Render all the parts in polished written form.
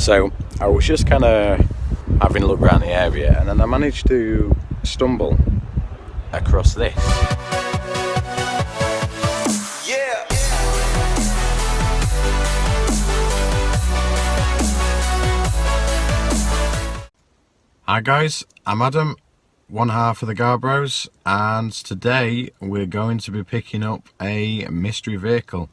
So I was just kind of having a look around the area, and then I managed to stumble across this. Yeah. Hi guys, I'm Adam, one half of the Garbroz, and today we're going to be picking up a mystery vehicle.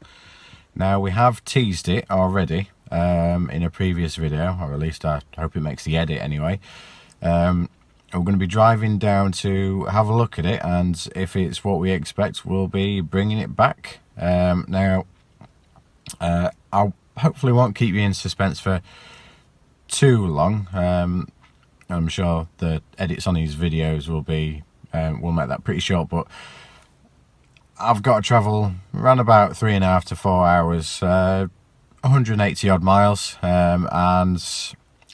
Now, we have teased it already in a previous video, or at least I hope it makes the edit anyway. We're going to be driving down to have a look at it, and if it's what we expect, we'll be bringing it back. Now, I hopefully won't keep you in suspense for too long. I'm sure the edits on these videos will be will make that pretty short, but I've got to travel around about 3.5 to 4 hours, 180 odd miles, and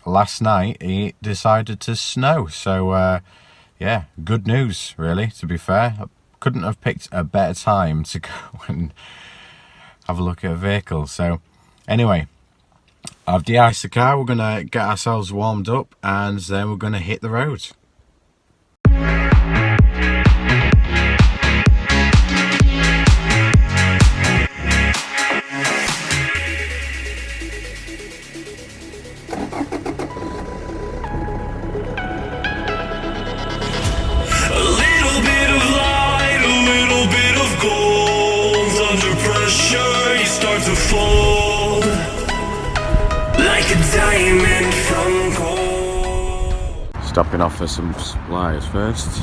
last night it decided to snow. So yeah, good news really, to be fair. I couldn't have picked a better time to go and have a look at a vehicle. So anyway, I've de-iced the car, we're going to get ourselves warmed up, and then we're going to hit the road. Fold like a diamond from gold. Stopping off for some supplies first.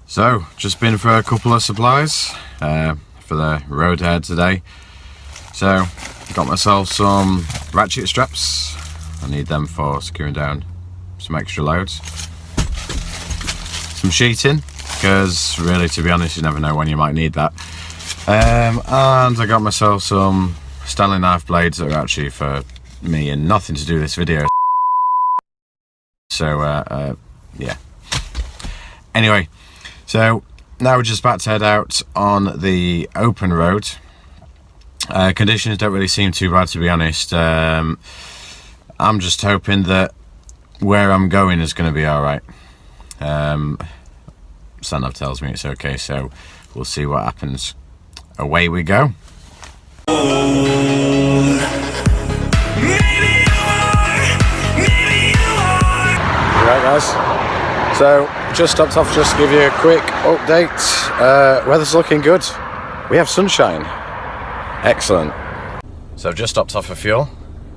So, just been for a couple of supplies for the road ahead today. So, got myself some ratchet straps. I need them for securing down some extra loads. Some sheeting, because really, to be honest, you never know when you might need that. And I got myself some Stanley knife blades that are actually for me and nothing to do with this video. So yeah. Anyway, so now we're just about to head out on the open road. Conditions don't really seem too bad, to be honest. I'm just hoping that where I'm going is going to be alright. Sat-nav tells me it's okay, so we'll see what happens. Away we go. Right guys, so just stopped off just to give you a quick update. Weather's looking good. We have sunshine. Excellent. So I've just stopped off for fuel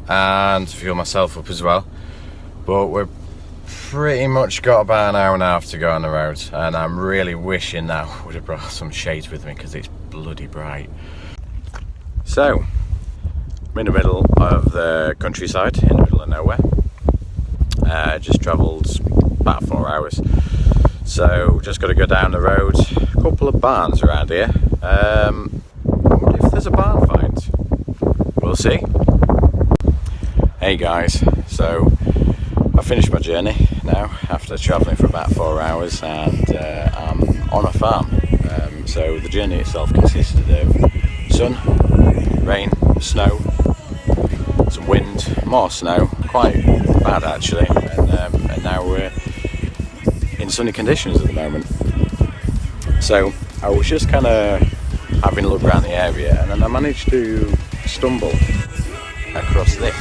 and to fuel myself up as well. But we're pretty much got about 1.5 hours to go on the road, and I'm really wishing that I would have brought some shades with me because it's bloody bright. So I'm in the middle of the countryside, in the middle of nowhere. Just travelled about 4 hours, so just got to go down the road. A couple of barns around here. I wonder if there's a barn find. We'll see. Hey guys, so I finished my journey now after travelling for about 4 hours, and I'm on a farm. So the journey itself consisted of sun, rain, snow, some wind, more snow, quite bad actually, and now we're in sunny conditions at the moment. So I was just kind of having a look around the area, and then I managed to stumble across this.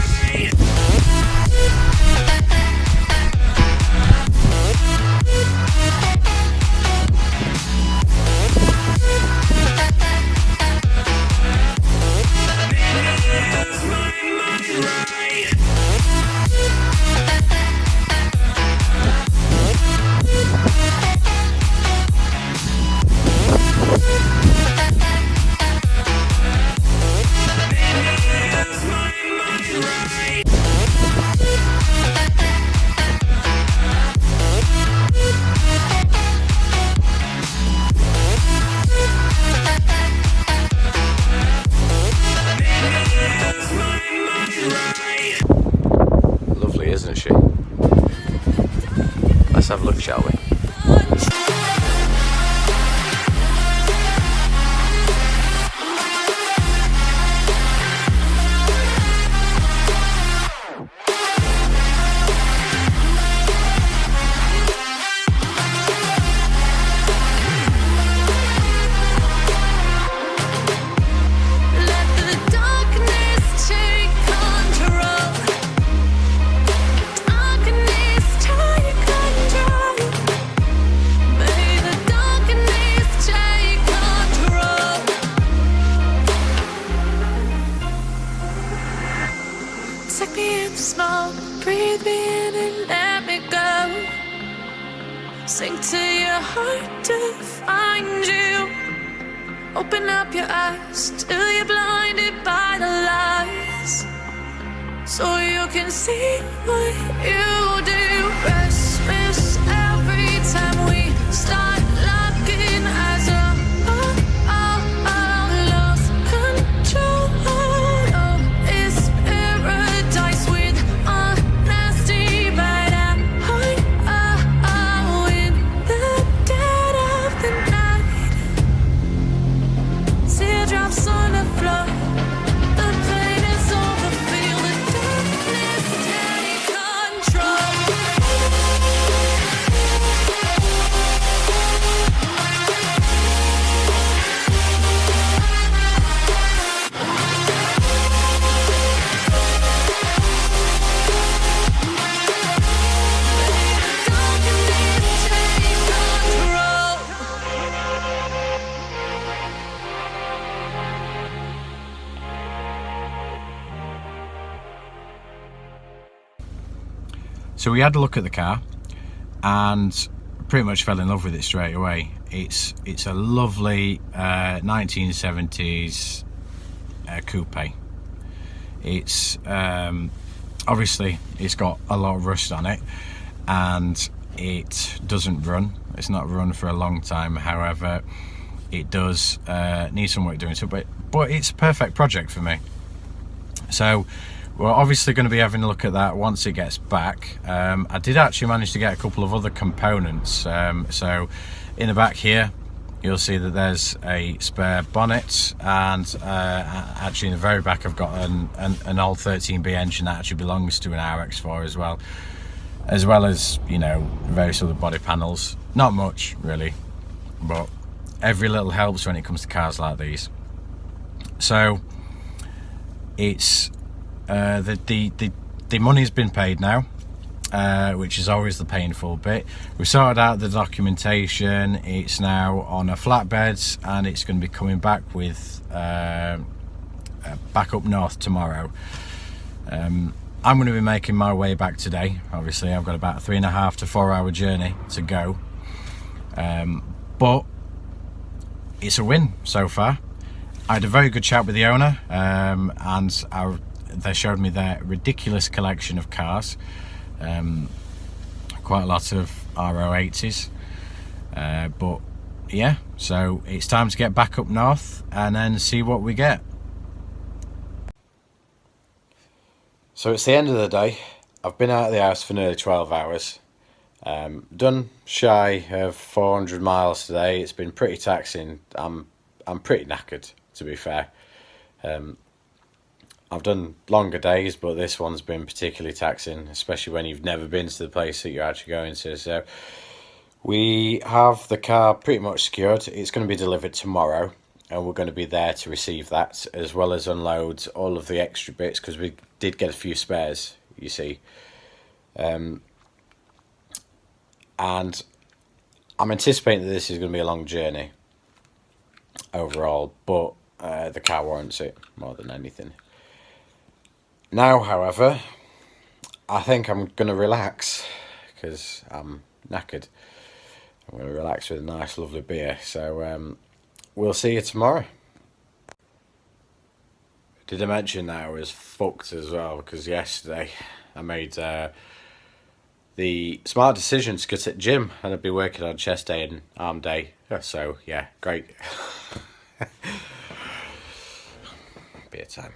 Lovely, isn't she? Let's have a look, shall we? Take me in the smoke, breathe me in and let me go. Sink to your heart to find you. Open up your eyes till you're blinded by the lies, so you can see what you do. Restless every time we start locking eyes. Lost control. Oh, it's paradise with a nasty bite at heart. In the dead of the night, teardrops on the floor. The pain is over. Feel the darkness take control. So we had a look at the car and pretty much fell in love with it straight away. It's a lovely 1970s coupe. It's obviously it's got a lot of rust on it and it doesn't run. It's not run for a long time. However, it does need some work doing to it, but it's a perfect project for me. So we're obviously going to be having a look at that once it gets back. I did actually manage to get a couple of other components. So in the back here, you'll see that there's a spare bonnet, and actually in the very back I've got an old 13B engine that actually belongs to an RX-4 as well as, you know, various other body panels. Not much really, but every little helps when it comes to cars like these. So it's the money's been paid now, which is always the painful bit. We've sorted out the documentation. It's now on a flatbed and it's going to be coming back with back up north tomorrow. I'm going to be making my way back today. Obviously I've got about a 3.5 to 4 hour journey to go, but it's a win so far. I had a very good chat with the owner, and they showed me their ridiculous collection of cars, quite a lot of RO80s, but yeah, so it's time to get back up north and then see what we get. So it's the end of the day. I've been out of the house for nearly 12 hours, done shy of 400 miles today. It's been pretty taxing. I'm pretty knackered, to be fair. I've done longer days, but this one's been particularly taxing, especially when you've never been to the place that you're actually going to. So we have the car pretty much secured. It's going to be delivered tomorrow, and we're going to be there to receive that, as well as unload all of the extra bits, because we did get a few spares, you see. And I'm anticipating that this is going to be a long journey overall, but the car warrants it more than anything. Now, however, I think I'm going to relax because I'm knackered. I'm going to relax with a nice lovely beer. So we'll see you tomorrow. Did I mention that I was fucked as well, because yesterday I made the smart decision to go to the gym, and I'd be working on chest day and arm day. So yeah, great. Beer time.